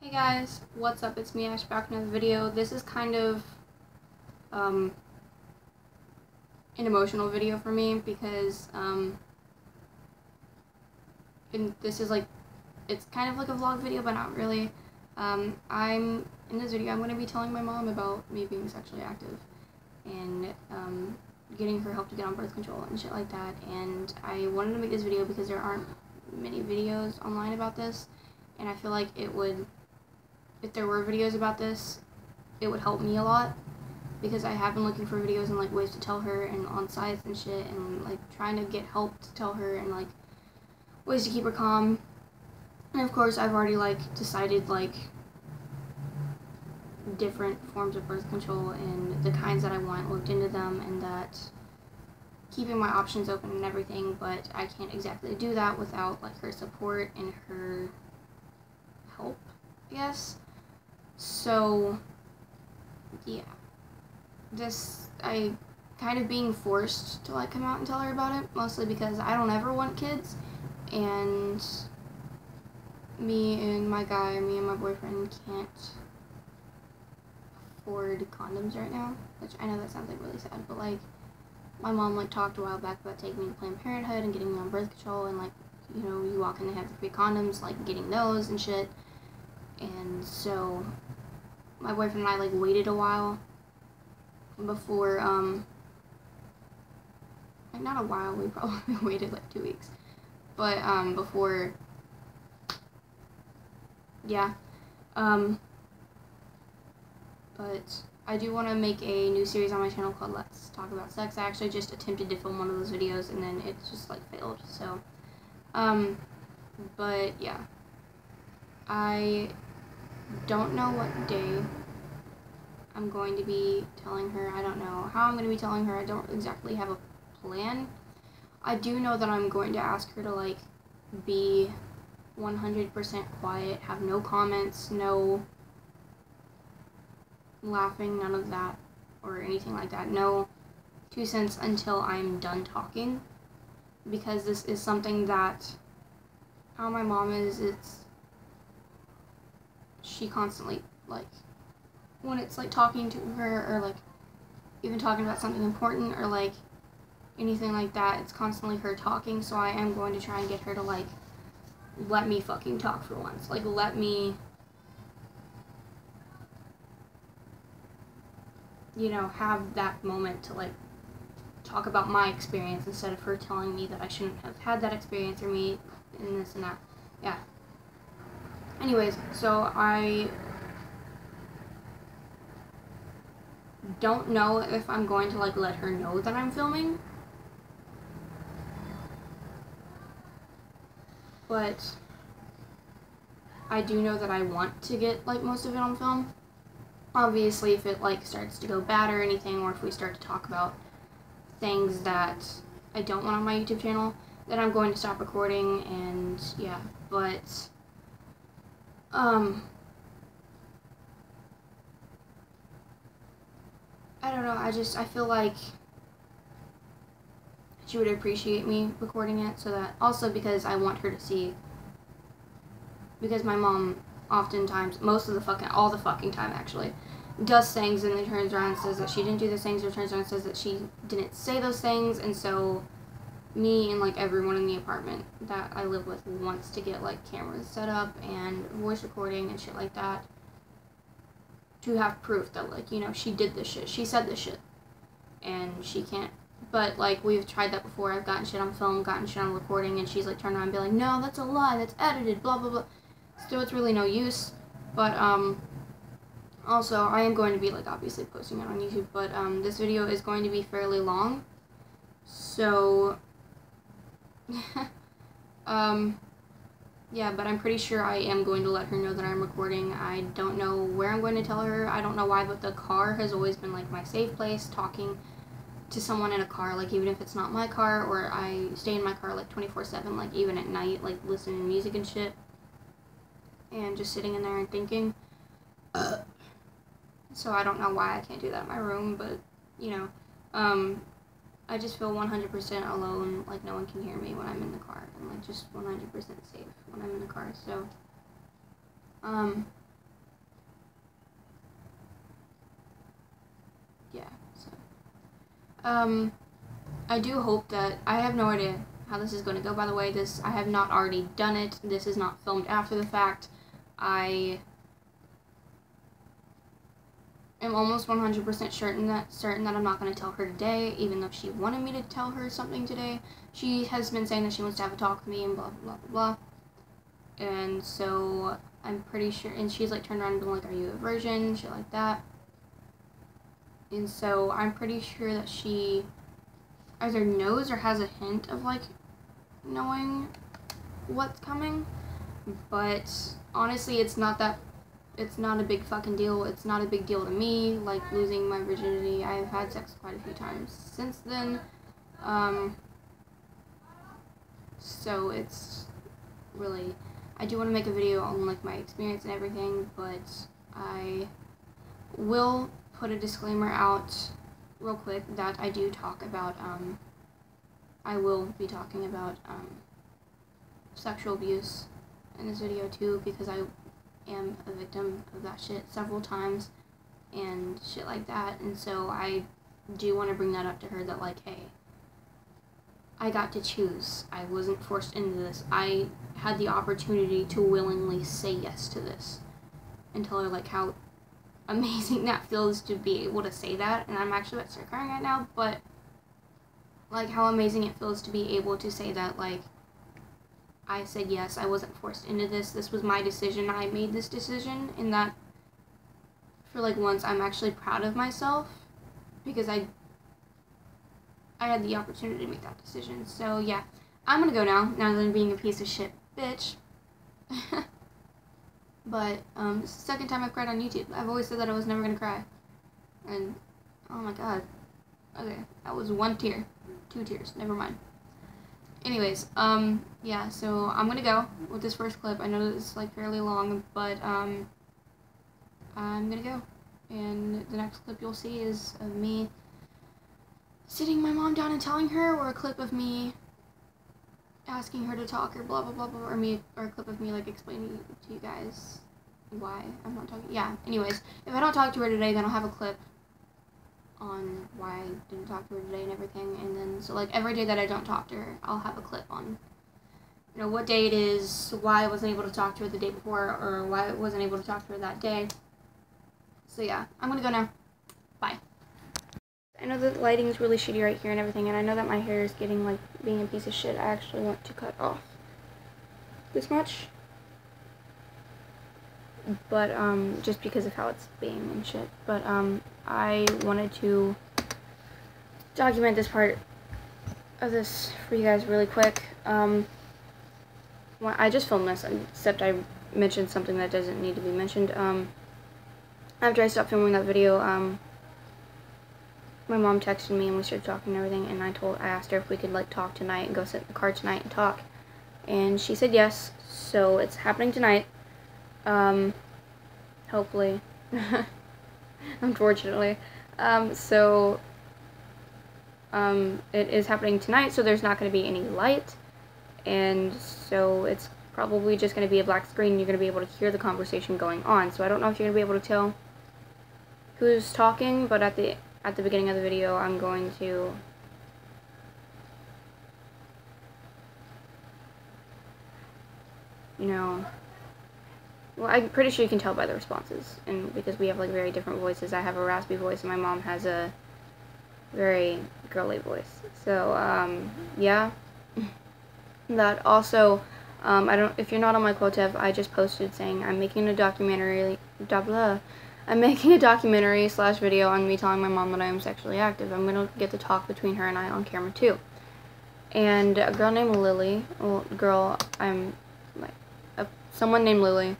Hey guys, what's up? It's me, Ash, back in another video. This is kind of an emotional video for me because this is like, it's kind of like a vlog video, but not really. In this video, I'm going to be telling my mom about me being sexually active and getting her help to get on birth control and shit like that. And I wanted to make this video because there aren't many videos online about this, and I feel like it would, if there were videos about this, it would help me a lot, because I have been looking for videos and like ways to tell her and on sites and shit, and like trying to get help to tell her and like ways to keep her calm. And of course I've already like decided like different forms of birth control and the kinds that I want, looked into them, and that keeping my options open and everything, but I can't exactly do that without like her support and her help, I guess. So yeah, I kind of being forced to like come out and tell her about it, mostly because I don't ever want kids, and me and my boyfriend can't afford condoms right now, which I know that sounds like really sad, but like my mom like talked a while back about taking me to Planned Parenthood and getting me on birth control, and like, you know, you walk in, they have the free condoms, like getting those and shit. And so my boyfriend and I like waited a while before like not a while, we probably waited like 2 weeks, but before, yeah, but I do want to make a new series on my channel called Let's Talk About Sex. I actually just attempted to film one of those videos and then it just like failed, so but yeah, I don't know what day I'm going to be telling her. I don't know how I'm going to be telling her. I don't exactly have a plan. I do know that I'm going to ask her to like be 100% quiet, have no comments, no laughing, none of that or anything like that. No 2 cents until I'm done talking, because this is something that, how my mom is, she constantly like, when it's like talking to her or like even talking about something important or like anything like that, it's constantly her talking. So I am going to try and get her to like let me fucking talk for once. Like, let me, you know, have that moment to like talk about my experience instead of her telling me that I shouldn't have had that experience, or me and this and that. Yeah. Anyways, so I don't know if I'm going to like let her know that I'm filming, but I do know that I want to get like most of it on film. Obviously, if it like starts to go bad or anything, or if we start to talk about things that I don't want on my YouTube channel, then I'm going to stop recording. And yeah, but I don't know, I feel like she would appreciate me recording it, so that, also because I want her to see, because my mom oftentimes, all the fucking time actually, does things and then turns around and says that she didn't do those things, or turns around and says that she didn't say those things. And so me and like everyone in the apartment that I live with wants to get like cameras set up and voice recording and shit like that, to have proof that like, you know, she did this shit, she said this shit, and she can't. But like, we've tried that before. I've gotten shit on film, gotten shit on recording, and she's like turned around and be like, no, that's a lie, that's edited, blah blah blah. Still, it's really no use. But also, I am going to be like obviously posting it on YouTube, but this video is going to be fairly long, so yeah, but I'm pretty sure I am going to let her know that I'm recording. I don't know where I'm going to tell her. I don't know why, but the car has always been like my safe place. Talking to someone in a car, like even if it's not my car, or I stay in my car like 24/7, like even at night, like listening to music and shit, and just sitting in there and thinking. So I don't know why I can't do that in my room, but you know, I just feel 100% alone, like no one can hear me when I'm in the car, and like just 100% safe when I'm in the car. So I do hope that, I have no idea how this is going to go, by the way. I have not already done it. This is not filmed after the fact. I am almost 100% certain that I'm not going to tell her today, even though she wanted me to tell her something today. She has been saying that she wants to have a talk with me and blah, blah, blah, blah. And so I'm pretty sure, and she's like turned around and been like, are you a virgin? Shit like that. And so I'm pretty sure that she either knows or has a hint of like knowing what's coming. But honestly, it's not a big fucking deal. It's not a big deal to me, like losing my virginity. I've had sex quite a few times since then. So it's really, I do want to make a video on like my experience and everything, but I will put a disclaimer out real quick that I do talk about, I will be talking about sexual abuse in this video too, because I am a victim of that shit several times and shit like that. And so I do want to bring that up to her, that like, hey, I got to choose. I wasn't forced into this. I had the opportunity to willingly say yes to this, and tell her like how amazing that feels to be able to say that. And I'm actually about to start crying right now, but like how amazing it feels to be able to say that, like, I said yes, I wasn't forced into this. This was my decision. I made this decision, and that for like once I'm actually proud of myself, because I had the opportunity to make that decision. So yeah, I'm gonna go now that I'm being a piece of shit bitch. But this is the second time I've cried on YouTube. I've always said that I was never gonna cry, and oh my god, okay, that was 1 tear, 2 tears, never mind. Anyways, yeah, so I'm gonna go with this first clip. I know this is like fairly long, but I'm gonna go, and the next clip you'll see is of me sitting my mom down and telling her, or a clip of me asking her to talk, or blah blah blah blah, or a clip of me like explaining to you guys why I'm not talking. Yeah, anyways, if I don't talk to her today, then I'll have a clip on why I didn't talk to her today and everything. And then so like every day that I don't talk to her, I'll have a clip on, you know, what day it is, why I wasn't able to talk to her the day before, or why I wasn't able to talk to her that day. So yeah, I'm gonna go now. Bye. I know that the lighting's really shitty right here and everything, and I know that my hair is getting like being a piece of shit. I actually want to cut off this much, but just because of how it's being and shit. But I wanted to document this part of this for you guys really quick. I just filmed this, except I mentioned something that doesn't need to be mentioned. After I stopped filming that video, my mom texted me and we started talking and everything, and I asked her if we could like talk tonight and go sit in the car tonight and talk, and she said yes. So it's happening tonight, hopefully. Unfortunately, it is happening tonight, so there's not going to be any light, and so it's probably just going to be a black screen, and you're going to be able to hear the conversation going on. So I don't know if you're going to be able to tell who's talking, but at the beginning of the video, I'm going to well, I'm pretty sure you can tell by the responses, and because we have like very different voices. I have a raspy voice, and my mom has a very girly voice. So yeah. That also, if you're not on my Quotev, I just posted saying I'm making a documentary. I'm making a documentary / video on me telling my mom that I am sexually active. I'm gonna get the talk between her and I on camera too. And a girl named Lily, someone named Lily,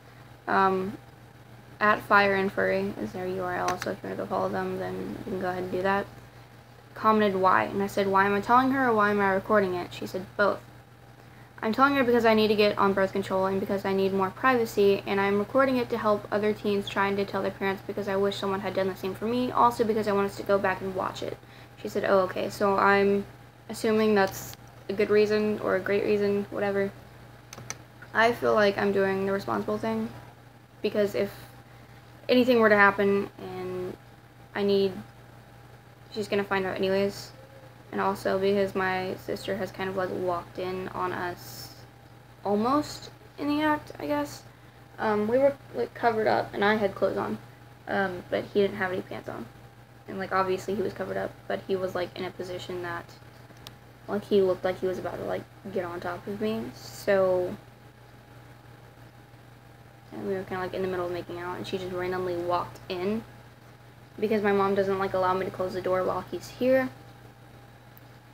at Fire and Furry is their URL, so if you want to go follow them, then you can go ahead and do that, commented why, and I said, why am I telling her, or why am I recording it? She said, both. I'm telling her because I need to get on birth control, and because I need more privacy, and I'm recording it to help other teens trying to tell their parents, because I wish someone had done the same for me, also because I want us to go back and watch it. She said, oh, okay, so I'm assuming that's a good reason, or a great reason, whatever. I feel like I'm doing the responsible thing, because if anything were to happen, and she's gonna find out anyways, And also because my sister has kind of like walked in on us almost in the act, I guess. We were like covered up and I had clothes on, but he didn't have any pants on. And like obviously he was covered up, but he was like in a position that like he looked like he was about to like get on top of me. So, and we were kind of like in the middle of making out, and she just randomly walked in because my mom doesn't like allow me to close the door while he's here.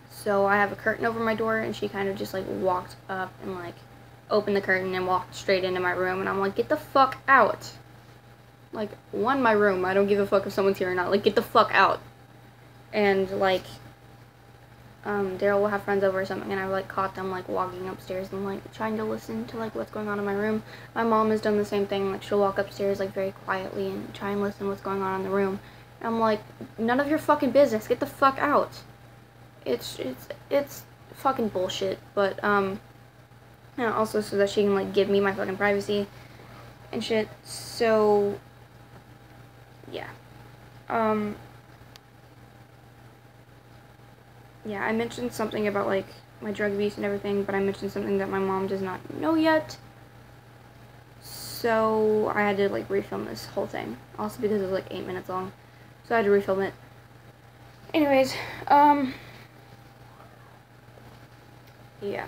So I have a curtain over my door, and she kind of just like walked up and like opened the curtain and walked straight into my room, and I'm like, get the fuck out. Like, one, my room, I don't give a fuck if someone's here or not, like, get the fuck out. And like Daryl will have friends over or something, and I like caught them like walking upstairs and like trying to listen to like what's going on in my room. My mom has done the same thing, like she'll walk upstairs like very quietly and try and listen to what's going on in the room. And I'm like, none of your fucking business, get the fuck out. It's fucking bullshit, but and also so that she can like give me my fucking privacy and shit. So yeah. Yeah, I mentioned something about, like, my drug abuse and everything, but I mentioned something that my mom does not know yet. So, I had to, like, refilm this whole thing. Also because it was, like, 8 minutes long. So, I had to refilm it. Anyways, yeah.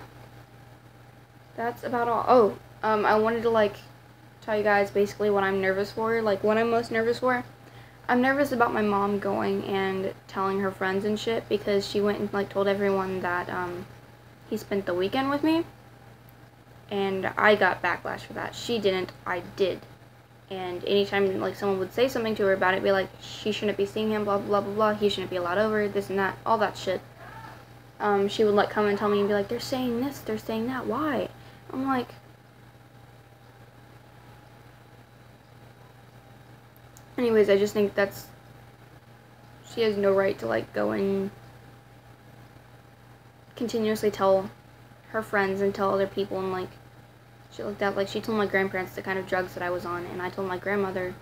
That's about all. Oh, I wanted to, like, tell you guys basically what I'm nervous for. Like, what I'm most nervous for. I'm nervous about my mom going and telling her friends and shit because she went and like told everyone that he spent the weekend with me, and I got backlash for that. She didn't, I did. And anytime like someone would say something to her about it, be like, she shouldn't be seeing him, blah blah blah blah, he shouldn't be allowed over, this and that, all that shit. She would like come and tell me and be like, they're saying this, they're saying that, why? I'm like, anyways, I just think she has no right to, like, go and continuously tell her friends and tell other people and, like, shit like that. Like, she told my grandparents the kind of drugs that I was on, and I told my grandmother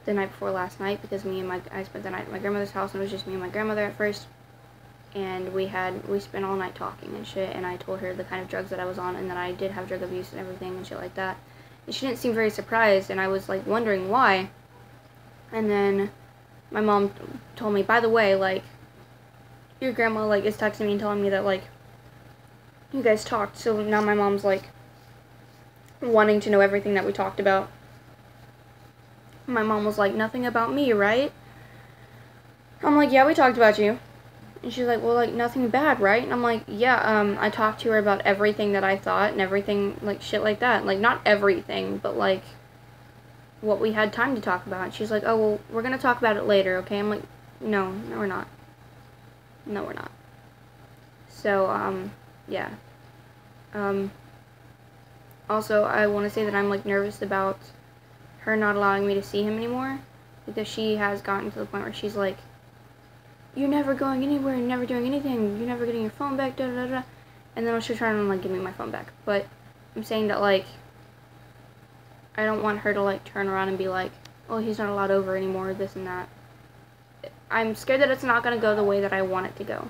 the night before last night because I spent the night at my grandmother's house, and it was just me and my grandmother at first, and we spent all night talking and shit, and I told her the kind of drugs that I was on and that I did have drug abuse and everything and shit like that. And she didn't seem very surprised, and I was, like, wondering why. And then my mom told me, by the way, like, your grandma, like, is texting me and telling me that, like, you guys talked. So now my mom's, like, wanting to know everything that we talked about. My mom was like, nothing about me, right? I'm like, yeah, we talked about you. And she's like, well, like, nothing bad, right? And I'm like, yeah, I talked to her about everything that I thought and everything, like, shit like that. Like, not everything, but, like, what we had time to talk about. And she's like, oh, well, we're gonna talk about it later, okay? I'm like, no, we're not. No, we're not. So, yeah. Also, I want to say that I'm, like, nervous about her not allowing me to see him anymore, because she has gotten to the point where she's like, you're never going anywhere, you're never doing anything, you're never getting your phone back, da da da. And then she'll try to, like, give me my phone back. But I'm saying that, like, I don't want her to, like, turn around and be like, oh, he's not allowed over anymore, this and that. I'm scared that it's not going to go the way that I want it to go,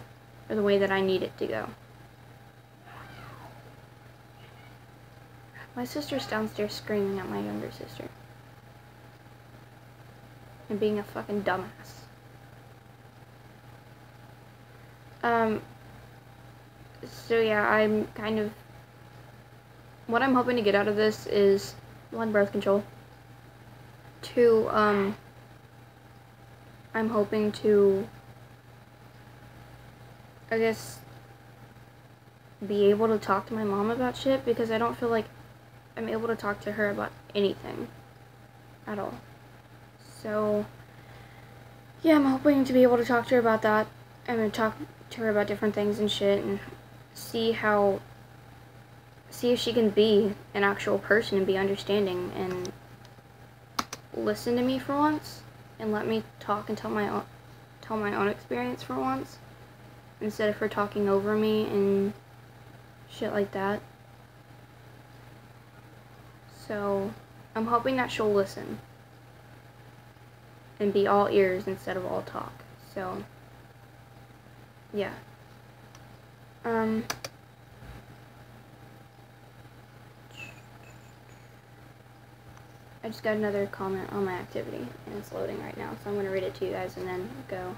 or the way that I need it to go. My sister's downstairs screaming at my younger sister. And being a fucking dumbass. So yeah, I'm kind of... What I'm hoping to get out of this is, 1, birth control. 2, I'm hoping to, I guess, be able to talk to my mom about shit, because I don't feel like I'm able to talk to her about anything at all. So, yeah, I'm hoping to be able to talk to her about that. I'm gonna talk to her about different things and shit, and see if she can be an actual person and be understanding and listen to me for once, and let me talk and tell my own experience for once, instead of her talking over me and shit like that. So, I'm hoping that she'll listen and be all ears instead of all talk. So, yeah. I just got another comment on my activity, and it's loading right now, so I'm going to read it to you guys and then go.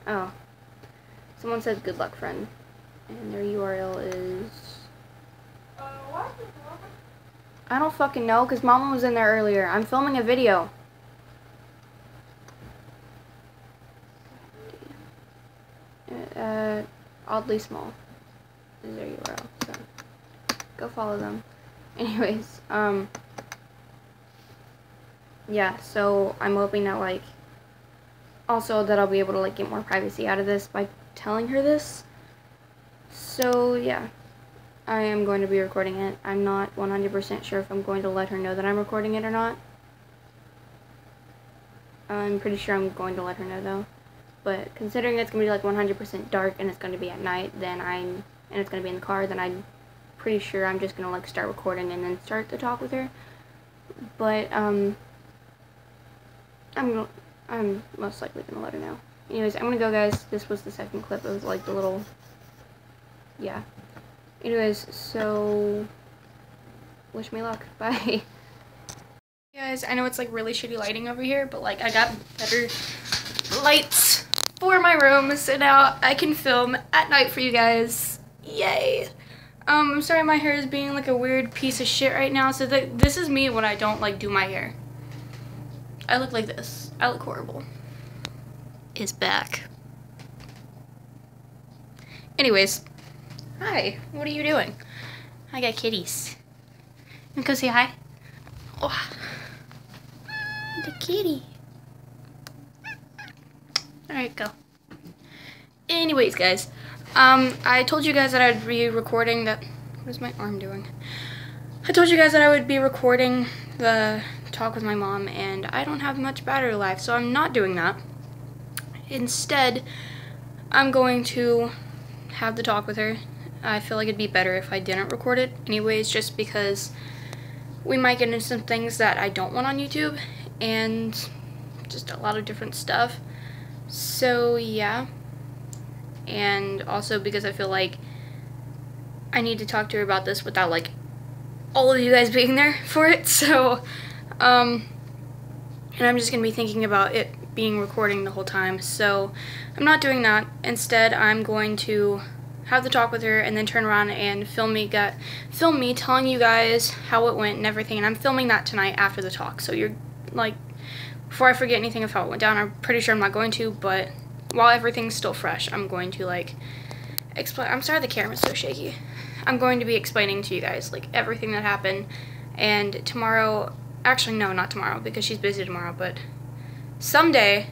Oh. Someone said, good luck, friend. And their URL is... what? I don't fucking know, because Mama was in there earlier. I'm filming a video. Oddly small is their URL, so go follow them. Anyways, yeah, so I'm hoping that, like, also that I'll be able to, like, get more privacy out of this by telling her this. So, yeah, I am going to be recording it. I'm not 100% sure if I'm going to let her know that I'm recording it or not. I'm pretty sure I'm going to let her know, though. But considering it's going to be, like, 100% dark and it's going to be at night, and it's going to be in the car, then I'm pretty sure I'm just going to, like, start recording and then start the talk with her. But, I'm most likely going to let her know. Anyways, I'm going to go, guys. This was the second clip. It was, like, the little... yeah. Anyways, so... wish me luck. Bye. Hey guys, I know it's, like, really shitty lighting over here, but, like, I got better lights for my room, so now I can film at night for you guys. Yay! I'm sorry my hair is being, like, a weird piece of shit right now, so this is me when I don't, like, do my hair. I look like this. I look horrible. Is back. Anyways, hi. What are you doing? I got kitties. You wanna go say hi? Oh, the kitty. Alright, go. Anyways, guys, I told you guys that I'd be recording that. What is my arm doing? I told you guys that I would be recording the talk with my mom, and I don't have much battery life, so I'm not doing that. Instead, I'm going to have the talk with her. I feel like it'd be better if I didn't record it anyways, just because we might get into some things that I don't want on YouTube, and just a lot of different stuff. So, yeah. And also because I feel like I need to talk to her about this without, like, all of you guys being there for it, so, and I'm just gonna be thinking about it being recording the whole time, so I'm not doing that. Instead, I'm going to have the talk with her and then turn around and film me telling you guys how it went and everything, and I'm filming that tonight after the talk, so you're, like, before I forget anything of how it went down. I'm pretty sure I'm not going to, but while everything's still fresh, I'm going to, like, explain. I'm sorry the camera's so shaky. I'm going to be explaining to you guys, like, everything that happened, and tomorrow, actually, no, not tomorrow, because she's busy tomorrow, but someday,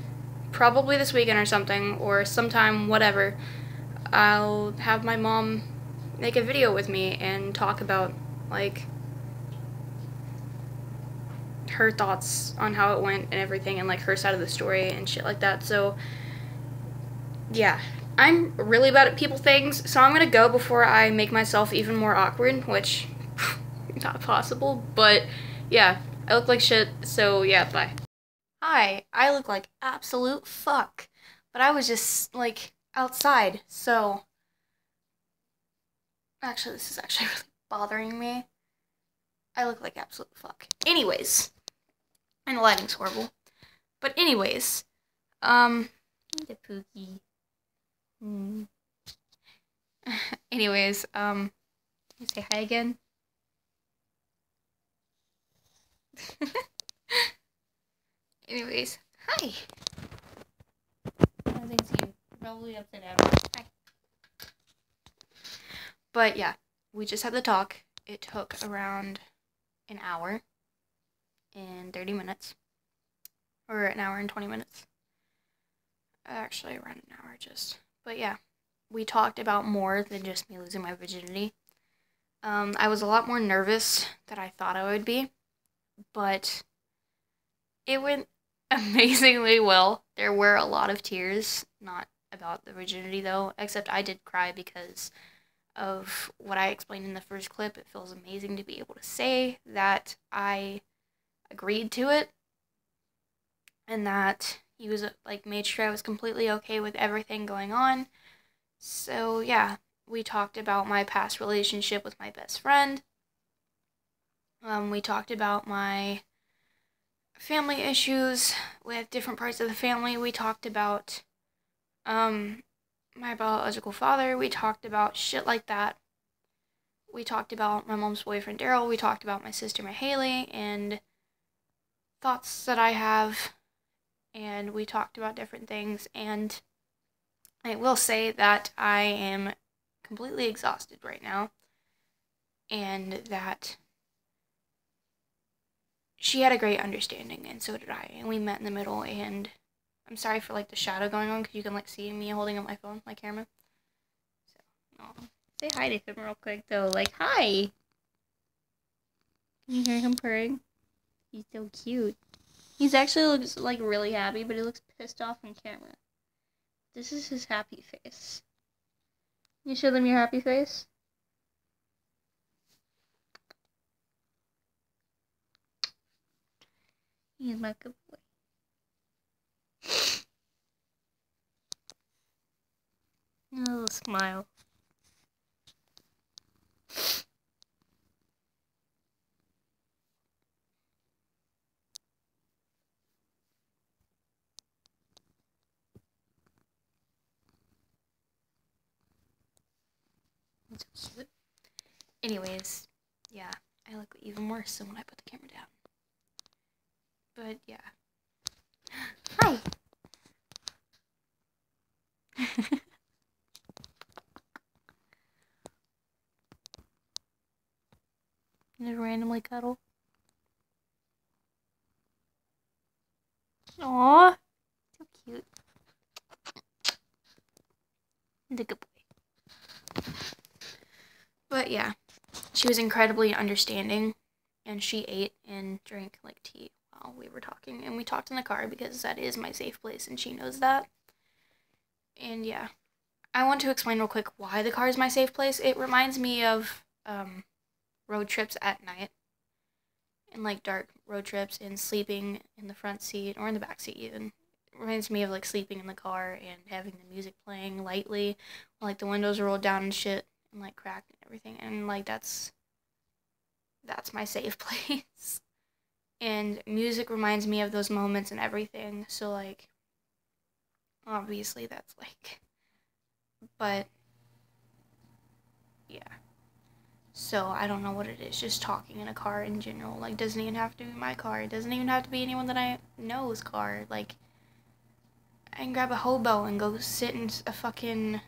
probably this weekend or something, or sometime, whatever, I'll have my mom make a video with me and talk about, like, her thoughts on how it went and everything, and, like, her side of the story and shit like that. So, yeah. I'm really bad at people things, so I'm gonna go before I make myself even more awkward, which, not possible, but, yeah. I look like shit, so, yeah, bye. Hi, I look like absolute fuck, but I was just, like, outside, so... Actually, this is actually really bothering me. I look like absolute fuck. Anyways, and the lighting's horrible. But anyways, the Pookie. Anyways, you say hi again? Anyways, hi. Thanks you. Probably upside down. Hi. But yeah, we just had the talk. It took around an hour and 30 minutes. Or an hour and 20 minutes. Actually, around an hour just. But yeah, we talked about more than just me losing my virginity. I was a lot more nervous than I thought I would be. But it went amazingly well. There were a lot of tears, not about the virginity though, except I did cry because of what I explained in the first clip. It feels amazing to be able to say that I agreed to it, and that, He was, like, made sure I was completely okay with everything going on. So, yeah, we talked about my past relationship with my best friend. We talked about my family issues with different parts of the family. We talked about, my biological father. We talked about shit like that. We talked about my mom's boyfriend, Daryl. We talked about my sister, Haley, and thoughts that I have. And we talked about different things. And I will say that I am completely exhausted right now. And that she had a great understanding, and so did I. And we met in the middle, and I'm sorry for, like, the shadow going on, because you can, like, see me holding up my phone, my camera. So, aw. Say hi to him real quick, though. Like, hi! Can you hear him purring? He's so cute. He's actually looks, like, really happy, but he looks pissed off on camera. This is his happy face. You show them your happy face? He's my good boy. A little smile. That's so cute. Anyways, yeah, I look even worse than when I put the camera down. But yeah. Hi! Just randomly cuddle. Aww, so cute. He's a good boy. But yeah, she was incredibly understanding, and she ate and drank, like, tea while we were talking, and we talked in the car because that is my safe place, and she knows that. And yeah, I want to explain real quick why the car is my safe place. It reminds me of road trips at night, and, like, dark road trips, and sleeping in the front seat or in the back seat even. It reminds me of, like, sleeping in the car and having the music playing lightly while, like, the windows are rolled down and shit and, like, cracked and everything. And, like, that's my safe place. And music reminds me of those moments and everything. So, like, obviously that's, like, but yeah. So I don't know what it is, just talking in a car in general. Like, doesn't even have to be my car. It doesn't even have to be anyone that I know's car. Like, I can grab a hobo and go sit in a fucking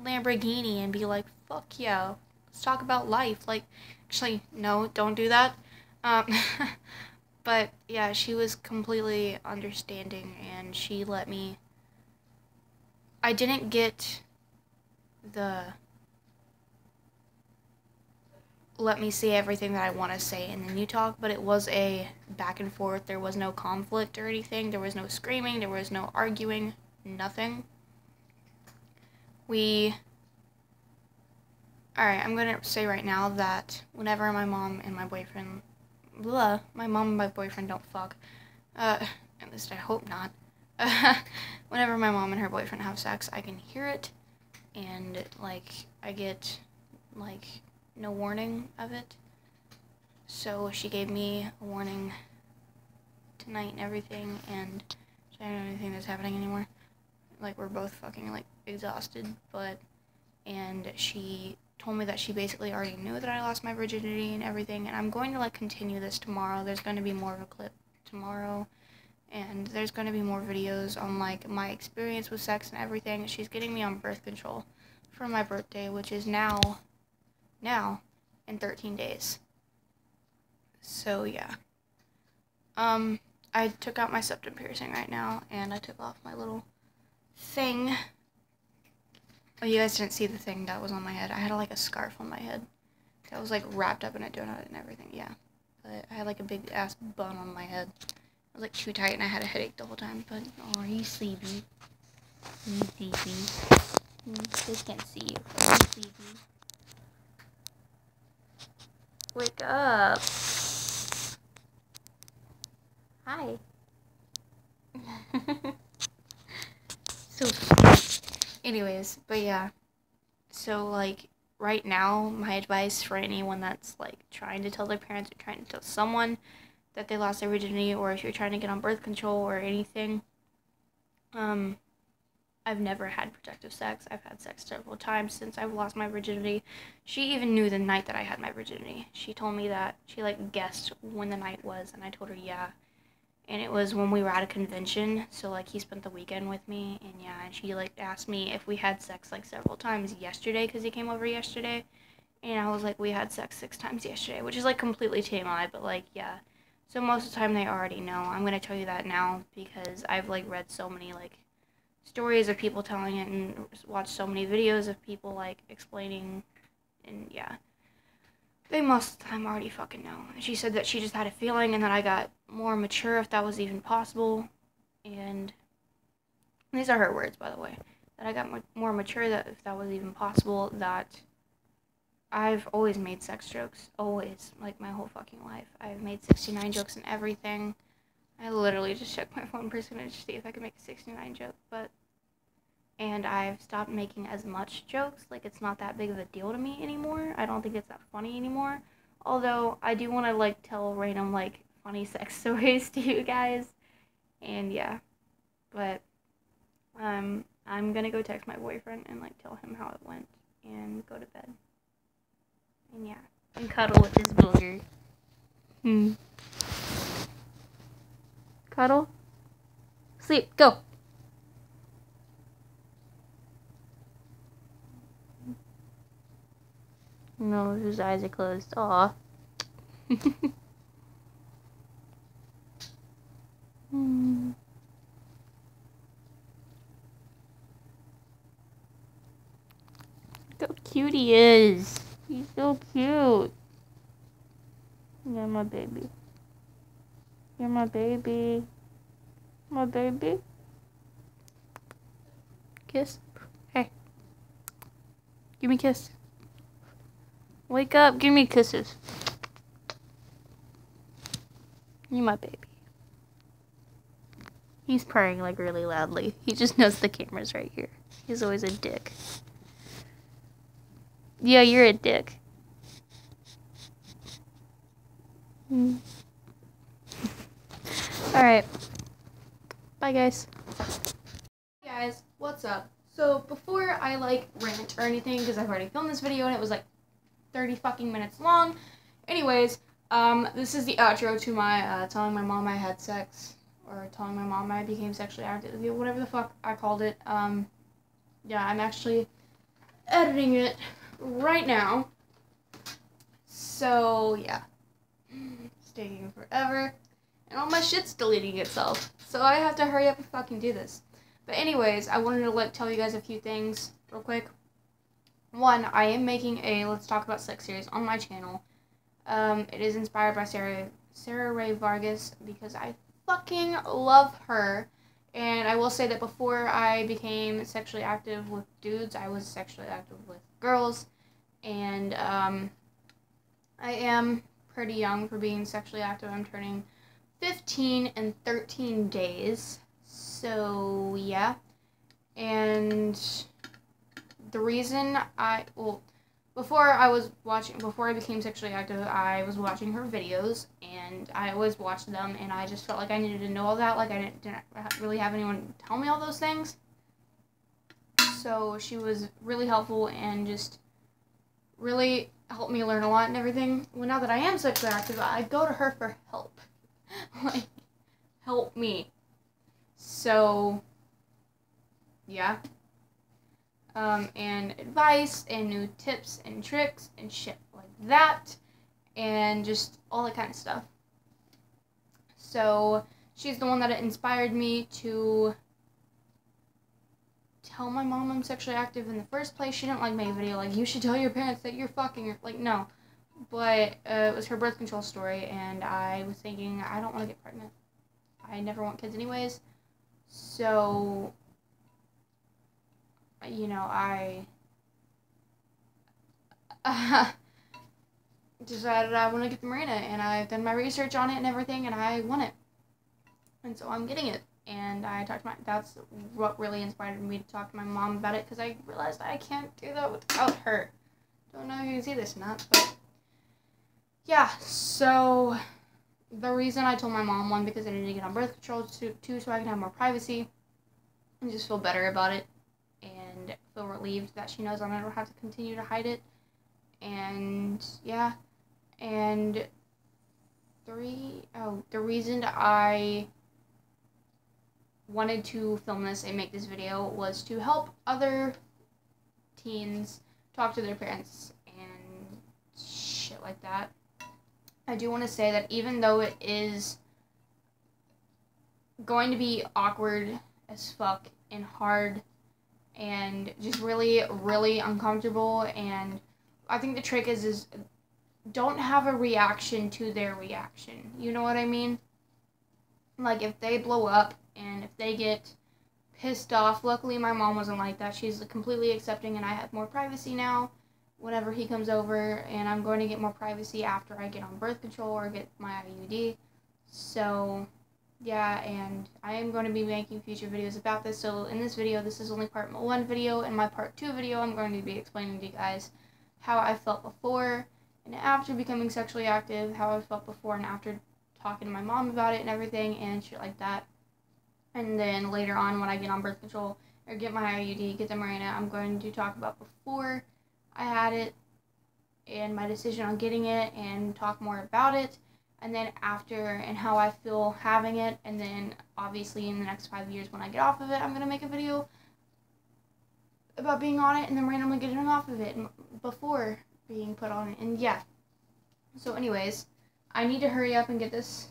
Lamborghini and be like, fuck yeah, let's talk about life. Like, actually, no, don't do that. But yeah, she was completely understanding, and she let me, I didn't get the let me say everything that I want to say and then you talk, but it was a back and forth. There was no conflict or anything. There was no screaming. There was no arguing. Nothing. Alright, I'm going to say right now that whenever my mom and my boyfriend, my mom and my boyfriend don't fuck, at least I hope not, whenever my mom and her boyfriend have sex, I can hear it, and, like, I get, like, no warning of it. So she gave me a warning tonight and everything, and I don't know anything that's happening anymore. Like, we're both fucking, like, exhausted, and she told me that she basically already knew that I lost my virginity and everything, and I'm going to, like, continue this tomorrow. There's going to be more of a clip tomorrow, and there's going to be more videos on, like, my experience with sex and everything. She's getting me on birth control for my birthday, which is now in 13 days. So, yeah. I took out my septum piercing right now, and I took off my little thing. Oh, you guys didn't see the thing that was on my head. I had, like, a scarf on my head that was, like, wrapped up in a donut and everything, yeah. But I had, like, a big-ass bun on my head. It was, like, too tight, and I had a headache the whole time, but, oh, he's sleepy. He's sleepy. They can't see you, but he's sleepy. Wake up. Hi. So funny. Anyways, but yeah. So, like, right now, my advice for anyone that's, like, trying to tell their parents or trying to tell someone that they lost their virginity, or if you're trying to get on birth control or anything, I've never had protective sex. I've had sex several times since I've lost my virginity. She even knew the night that I had my virginity. She told me that. She, like, guessed when the night was, and I told her, yeah. And it was when we were at a convention, so, like, he spent the weekend with me, and yeah, and she, like, asked me if we had sex, like, several times yesterday, because he came over yesterday, and I was like, we had sex 6 times yesterday, which is, like, completely TMI, but, like, yeah. So most of the time they already know. I'm going to tell you that now, because I've, like, read so many, like, stories of people telling it, and watched so many videos of people, like, explaining, and yeah. They most of the time already fucking know. She said that she just had a feeling and that I got more mature, if that was even possible. And these are her words, by the way. That I got more mature, that if that was even possible, that I've always made sex jokes. Always. Like, my whole fucking life. I've made 69 jokes and everything. I literally just checked my phone percentage to see if I could make a 69 joke, but... And I've stopped making as much jokes. Like, it's not that big of a deal to me anymore. I don't think it's that funny anymore. Although, I do want to, like, tell random, like, funny sex stories to you guys. And, yeah. But, I'm gonna go text my boyfriend and, like, tell him how it went. And go to bed. And, yeah. And cuddle with his booger. Cuddle? Sleep. Go. No, his eyes are closed. Aw. Look how cute he is. He's so cute. You're my baby. You're my baby. My baby. Kiss. Hey. Give me a kiss. Wake up. Give me kisses. You my baby. He's purring, like, really loudly. He just knows the camera's right here. He's always a dick. Yeah, you're a dick. Alright. Bye, guys. Hey, guys. What's up? So, before I, like, rant or anything, because I've already filmed this video and it was, like, 30 fucking minutes long. Anyways, this is the outro to my, telling my mom I had sex. Or telling my mom I became sexually active, whatever the fuck I called it. Yeah, I'm actually editing it right now. So, yeah. It's taking forever. And all my shit's deleting itself. So I have to hurry up and fucking do this. But anyways, I wanted to, like, tell you guys a few things real quick. One, I am making a Let's Talk About Sex series on my channel. It is inspired by Sarah Ray Vargas, because I fucking love her. And I will say that before I became sexually active with dudes, I was sexually active with girls. And I am pretty young for being sexually active. I'm turning 15 in 13 days. So, yeah. And the reason before I became sexually active, I was watching her videos, and I always watched them, and I just felt like I needed to know all that. Like, I didn't really have anyone tell me all those things. So she was really helpful and just really helped me learn a lot and everything. Well, now that I am sexually active, I go to her for help. Like, help me. So, yeah. And advice and new tips and tricks and shit like that, and just all that kind of stuff. So she's the one that inspired me to tell my mom I'm sexually active in the first place. She didn't like my video, like, you should tell your parents that you're fucking, like, no. But it was her birth control story, and I was thinking, I don't want to get pregnant. I never want kids anyways. So, you know, I decided I want to get the Mirena, and I've done my research on it and everything, and I want it. And so I'm getting it. And I talked to that's what really inspired me to talk to my mom about it, because I realized I can't do that without her. Don't know if you can see this or not, but yeah, so the reason I told my mom, one, because I needed to get on birth control, two, so I can have more privacy and just feel better about it and feel relieved that she knows I don't have to continue to hide it. And yeah, and the reason I wanted to film this and make this video was to help other teens talk to their parents and shit like that. I do want to say that even though it is going to be awkward as fuck and hard and just really, really uncomfortable, and I think the trick is don't have a reaction to their reaction. You know what I mean? Like, if they blow up and if they get pissed off, luckily my mom wasn't like that. She's completely accepting, and I have more privacy now whenever he comes over, and I'm going to get more privacy after I get on birth control or get my IUD. So yeah, and I am going to be making future videos about this. So in this video, this is only part 1 video. In my part 2 video, I'm going to be explaining to you guys how I felt before and after becoming sexually active, how I felt before and after talking to my mom about it and everything and shit like that. And then later on, when I get on birth control or get my IUD, get the Mirena, I'm going to talk about before I had it and my decision on getting it and talk more about it. And then after, and how I feel having it. And then obviously in the next 5 years when I get off of it, I'm going to make a video about being on it and then randomly getting off of it before being put on it. And yeah. So anyways, I need to hurry up and get this,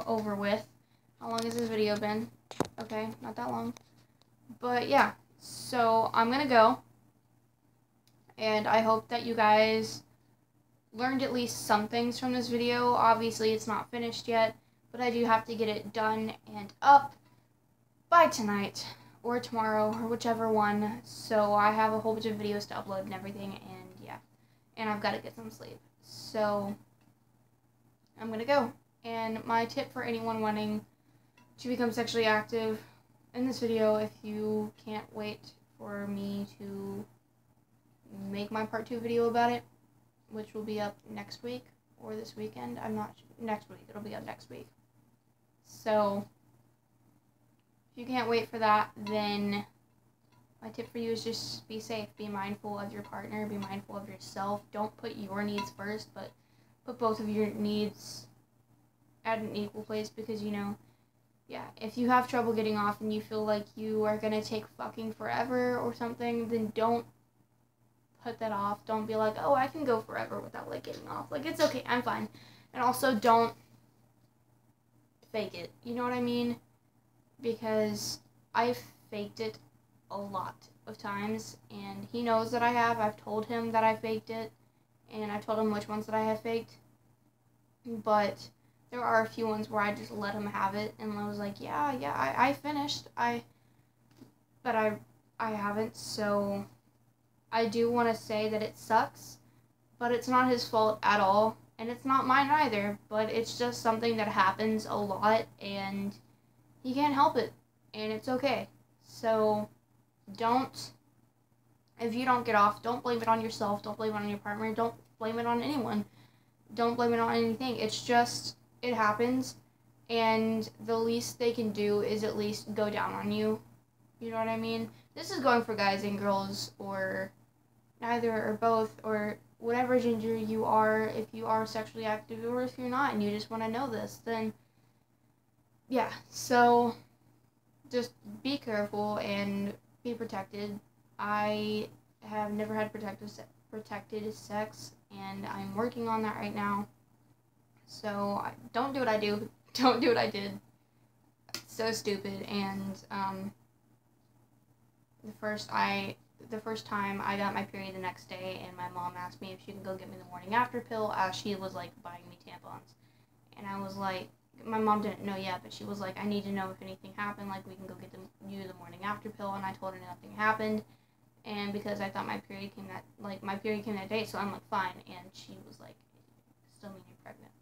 over with. How long has this video been? Okay, not that long. But yeah, so I'm going to go. And I hope that you guys learned at least some things from this video. Obviously, it's not finished yet, but I do have to get it done and up by tonight or tomorrow or whichever one. So I have a whole bunch of videos to upload and everything, and yeah. And I've got to get some sleep. So I'm going to go. And my tip for anyone wanting to become sexually active in this video, if you can't wait for me to make my part 2 video about it, which will be up next week or this weekend. I'm not sure. Next week. It'll be up next week. So if you can't wait for that, then my tip for you is just be safe. Be mindful of your partner. Be mindful of yourself. Don't put your needs first, but put both of your needs at an equal place, because, yeah, if you have trouble getting off and you feel like you are going to take fucking forever or something, then don't put that off. Don't be like, oh, I can go forever without, getting off. It's okay, I'm fine. And also, don't fake it. You know what I mean? Because I've faked it a lot of times, and he knows that I have. I've told him that I faked it, and I've told him which ones that I have faked. But there are a few ones where I just let him have it, and I was like, yeah, I finished. But I haven't, so I do want to say that it sucks, but it's not his fault at all, and it's not mine either, but it's just something that happens a lot, and he can't help it, and it's okay. So if you don't get off, don't blame it on yourself, don't blame it on your partner, don't blame it on anyone, don't blame it on anything. It's just, it happens, and the least they can do is at least go down on you. You know what I mean? This is going for guys and girls, or neither or both, or whatever gender you are. If you are sexually active, or if you're not and you just want to know this, then yeah. So just be careful and be protected. I have never had protected sex, and I'm working on that right now. So don't do what I do. Don't do what I did. It's so stupid. And the first time I got my period the next day, and my mom asked me if she could go get me the morning after pill, as she was buying me tampons. And I was like, my mom didn't know yet, but she was like, I need to know if anything happened, we can go get you the morning after pill. And I told her nothing happened, and because I thought my period came that day, so I'm like, fine. And she was like, still mean you're pregnant.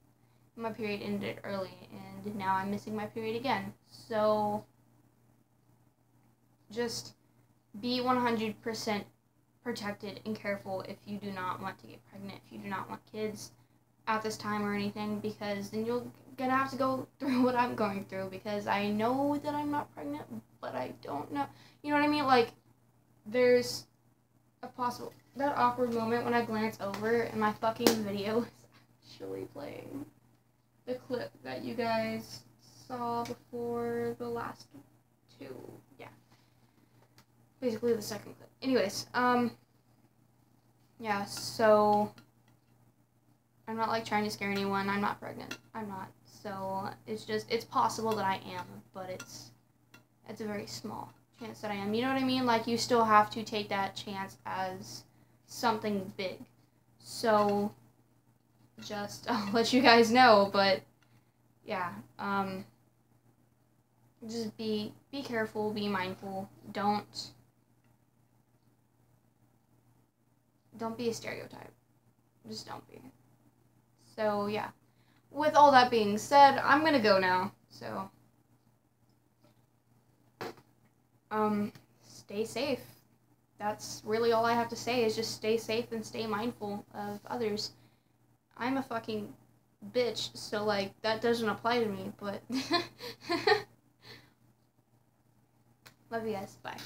My period ended early, and now I'm missing my period again. So just be 100% protected and careful if you do not want to get pregnant, if you do not want kids at this time or anything, because then you're gonna have to go through what I'm going through, because I know that I'm not pregnant, but I don't know. You know what I mean? Like, there's a possible, that awkward moment when I glance over and my fucking video is actually playing the clip that you guys saw before the last two. Yeah. Basically the second clip. Anyways, yeah, so I'm not, like, trying to scare anyone. I'm not pregnant. I'm not. So it's just, it's possible that I am, but it's a very small chance that I am. You know what I mean? Like, you still have to take that chance as something big. So just, I'll let you guys know, but yeah, just be careful, be mindful. Don't be a stereotype. Just don't be. So yeah, with all that being said, I'm gonna go now. So stay safe. That's really all I have to say, is just stay safe and stay mindful of others. I'm a fucking bitch, so, like, that doesn't apply to me, but love you guys. Bye.